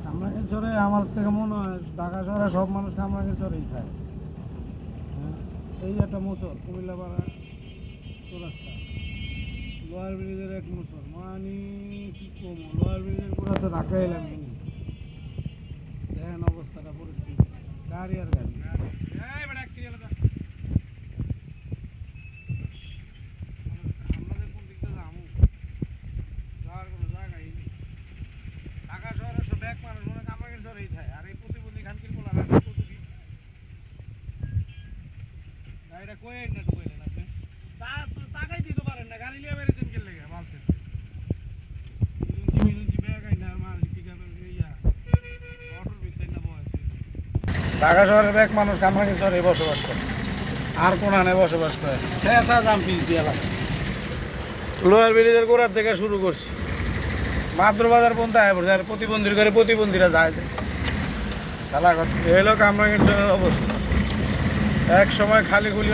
কামরাঙ্গীরচরে আমার থেকে মনে হয় ঢাকা শহরে সব মানুষ কামরাঙ্গীরচরেই খায়। হ্যাঁ, এই একটা মোচর কুমিল্লা পাড়া চৌরাস্তা, লোয়ার ব্রিজের এক মোচর মানে কি কম, লোয়ার ব্রিজের পুরো তো ঢাকা এলাম কিনি। দেখেন অবস্থাটা, পরিস্থিতি, গাড়ি আর গাড়ি। আমাদের কোন দিকটা যাবো, যাওয়ার কোনো জায়গাই নেই। ঢাকা শহরে সব এক মানুষ মনে কামরাঙ্গীরচরেই খায়, আর এই প্রতিবন্ধী খানকির পোলা রাস্তা কতটি গাড়িটা কয়ে না ঢুকাইলেন আপনি, টাকাই দিতে পারেন না, গাড়ি লিয়ে বেরিয়েছেন কে লেগে বালতে মিলুঞ্চি ব্যাগ আই না আমার পিকআপের ইয়া অটোর ভিতরে না বসে। ঢাকা শহরের এক মানুষ কামরাঙ্গীরচরে বসবাস করে, আর কোন আনে বসবাস করে। শেষা জাম পিস দিয়ে লাগছে, লোহার ব্রিজের গোড়ার থেকে শুরু করছি, মাদ্র বাজার পর্যন্ত আয় পড়ছে। আর প্রতিবন্ধীর ঘরে প্রতিবন্ধীরা যায় খেলা করতে। এই হলো কামরাঙ্গীরচরের অবস্থা, এক সময় খালি খুলি